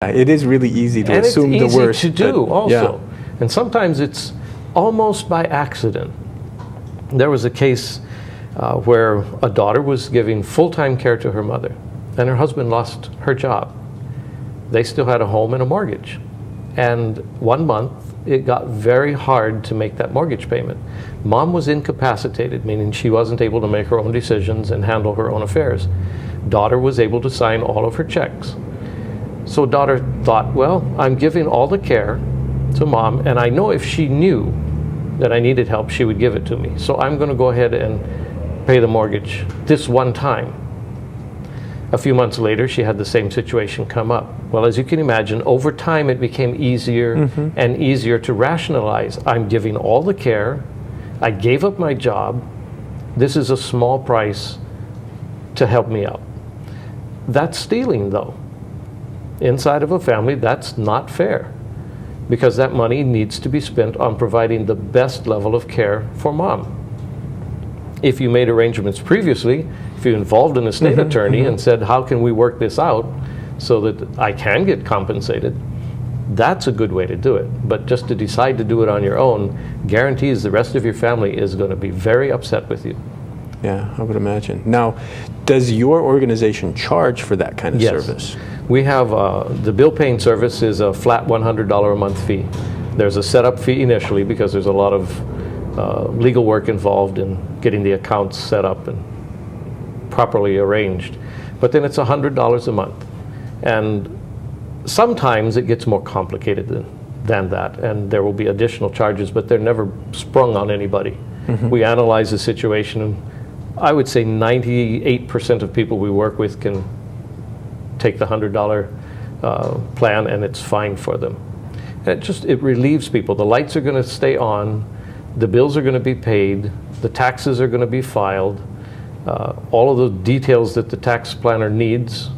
It is really easy to and assume the worst. It's easy to do also. Yeah. And sometimes it's almost by accident. There was a case where a daughter was giving full-time care to her mother, and her husband lost her job. They still had a home and a mortgage. And one month, it got very hard to make that mortgage payment. Mom was incapacitated, meaning she wasn't able to make her own decisions and handle her own affairs. Daughter was able to sign all of her checks. So daughter thought, well, I'm giving all the care to mom, and I know if she knew that I needed help, she would give it to me. So I'm going to go ahead and pay the mortgage this one time. A few months later, she had the same situation come up. Well, as you can imagine, over time it became easier and easier to rationalize. I'm giving all the care. I gave up my job. This is a small price to help me out. That's stealing, though. Inside of a family, that's not fair, because that money needs to be spent on providing the best level of care for mom. If you made arrangements previously, if you involved an estate attorney and said, how can we work this out so that I can get compensated, that's a good way to do it. But just to decide to do it on your own guarantees the rest of your family is going to be very upset with you. Yeah, I would imagine. Now, does your organization charge for that kind of service? We have, the bill paying service is a flat $100 a month fee. There's a setup fee initially because there's a lot of legal work involved in getting the accounts set up and properly arranged. But then it's $100 a month. And sometimes it gets more complicated than that, and there will be additional charges, but they're never sprung on anybody. We analyze the situation, and I would say 98% of people we work with can take the $100 plan, and it's fine for them. And it relieves people. The lights are going to stay on, the bills are going to be paid, the taxes are going to be filed, all of the details that the tax planner needs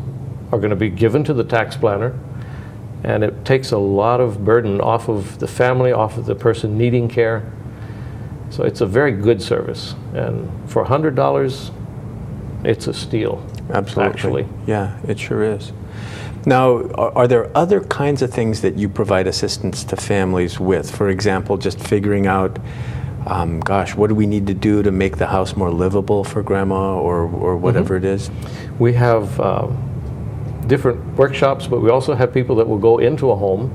are going to be given to the tax planner, and it takes a lot of burden off of the family, off of the person needing care. So it's a very good service, and for $100, it's a steal. Absolutely. Actually. Yeah, it sure is. Now, are there other kinds of things that you provide assistance to families with? For example, just figuring out, what do we need to do to make the house more livable for grandma, or whatever it is? We have different workshops, but we also have people that will go into a home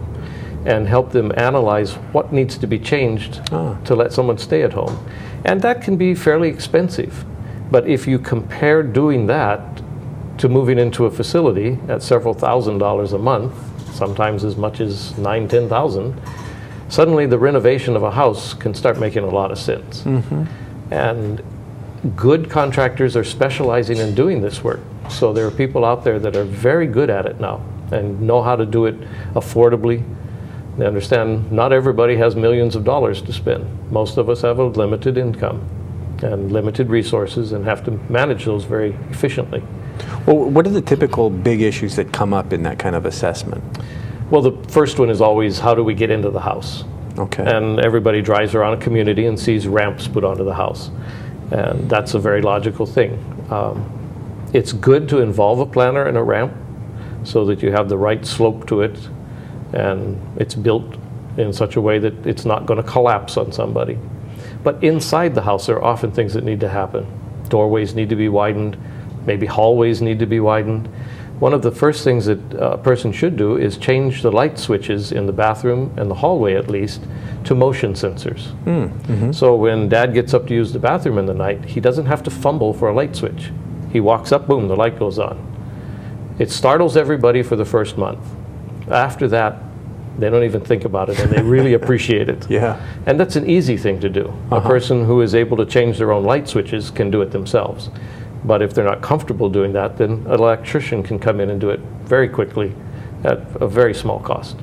and help them analyze what needs to be changed to let someone stay at home. And that can be fairly expensive. But if you compare doing that to moving into a facility at several $1,000s a month, sometimes as much as $9,000, $10,000, suddenly the renovation of a house can start making a lot of sense. And good contractors are specializing in doing this work. So there are people out there that are very good at it now and know how to do it affordably. They understand not everybody has millions of dollars to spend. Most of us have a limited income and limited resources and have to manage those very efficiently. Well, what are the typical big issues that come up in that kind of assessment? Well, the first one is always, how do we get into the house? Okay. And everybody drives around a community and sees ramps put onto the house. And that's a very logical thing. It's good to involve a planner and a ramp so that you have the right slope to it, and it's built in such a way that it's not going to collapse on somebody. But inside the house, there are often things that need to happen. Doorways need to be widened, maybe hallways need to be widened. One of the first things that a person should do is change the light switches in the bathroom and the hallway, at least, to motion sensors. So when Dad gets up to use the bathroom in the night, he doesn't have to fumble for a light switch. He walks up, boom, the light goes on. It startles everybody for the first month. After that, they don't even think about it, and they really appreciate it. Yeah. And that's an easy thing to do. A person who is able to change their own light switches can do it themselves. But if they're not comfortable doing that, then an electrician can come in and do it very quickly at a very small cost.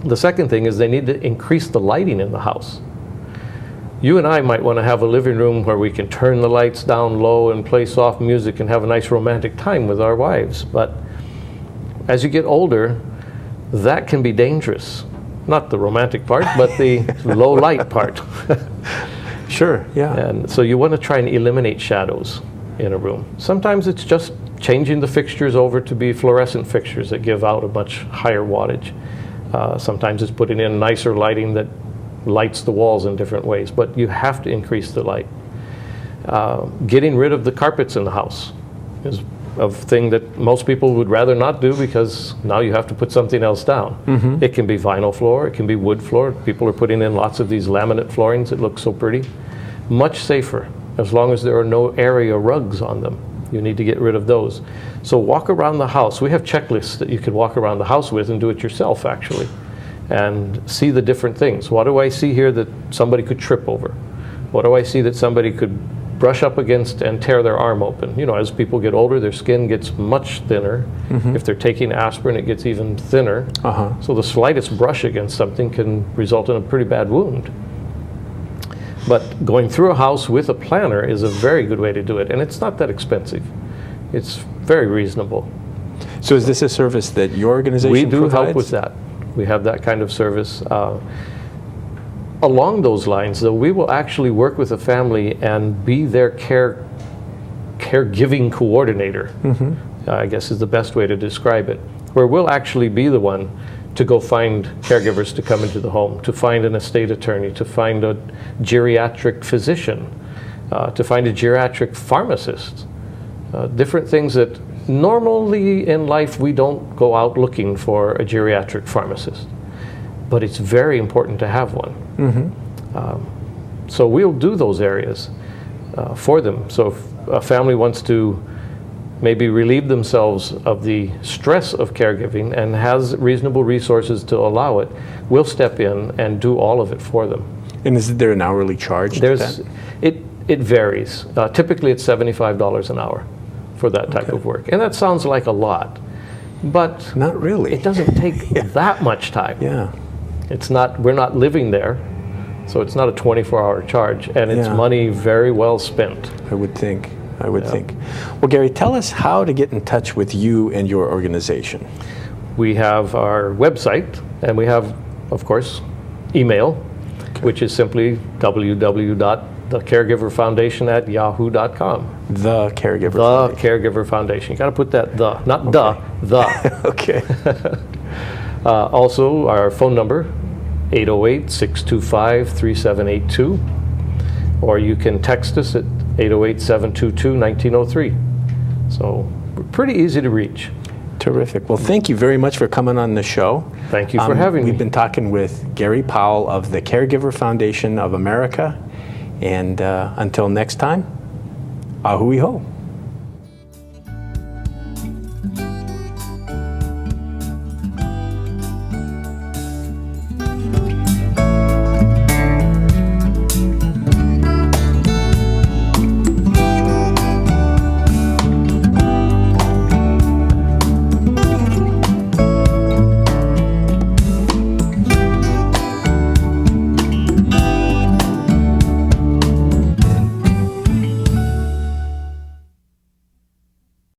The second thing is they need to increase the lighting in the house. You and I might want to have a living room where we can turn the lights down low and play soft music and have a nice romantic time with our wives. But as you get older, that can be dangerous. Not the romantic part, but the low light part. Sure, yeah. And so you want to try and eliminate shadows in a room. Sometimes it's just changing the fixtures over to be fluorescent fixtures that give out a much higher wattage. Sometimes it's putting in nicer lighting that lights the walls in different ways, but you have to increase the light. Getting rid of the carpets in the house is a thing that most people would rather not do, because now you have to put something else down. It can be vinyl floor, it can be wood floor. People are putting in lots of these laminate floorings that look so pretty. Much safer, as long as there are no area rugs on them. You need to get rid of those. So walk around the house. We have checklists that you can walk around the house with and do it yourself, actually, and see the different things. What do I see here that somebody could trip over? What do I see that somebody could brush up against and tear their arm open? You know, as people get older, their skin gets much thinner. If they're taking aspirin, it gets even thinner. So the slightest brush against something can result in a pretty bad wound. But going through a house with a planner is a very good way to do it, and it's not that expensive. It's very reasonable. So is this a service that your organization We do provides? help with that. We have that kind of service. Along those lines, though, we will actually work with a family and be their caregiving coordinator, I guess is the best way to describe it, where we'll actually be the one to go find caregivers to come into the home, to find an estate attorney, to find a geriatric physician, to find a geriatric pharmacist. Different things that normally in life we don't go out looking for a geriatric pharmacist, but it's very important to have one. So we'll do those areas for them. So if a family wants to maybe relieve themselves of the stress of caregiving and has reasonable resources to allow it, we'll step in and do all of it for them. And is there an hourly charge? It varies. Typically it's $75 an hour for that type of work. And that sounds like a lot, but not really. It doesn't take that much time. It's not, we're not living there, so it's not a 24-hour charge, and it's money very well spent. I would think. Well, Gary, tell us how to get in touch with you and your organization. We have our website, and we have, of course, email, which is simply www.thecaregiverfoundation@yahoo.com. The Caregiver The Foundation. Caregiver Foundation. You got to put that the, not the. Okay. Also, our phone number, 808-625-3782, or you can text us at 808-722-1903. So we're pretty easy to reach. Terrific. Well, thank you very much for coming on the show. Thank you for having me. We've been talking with Gary Powell of the Caregiver Foundation of America. And until next time, ahui ho.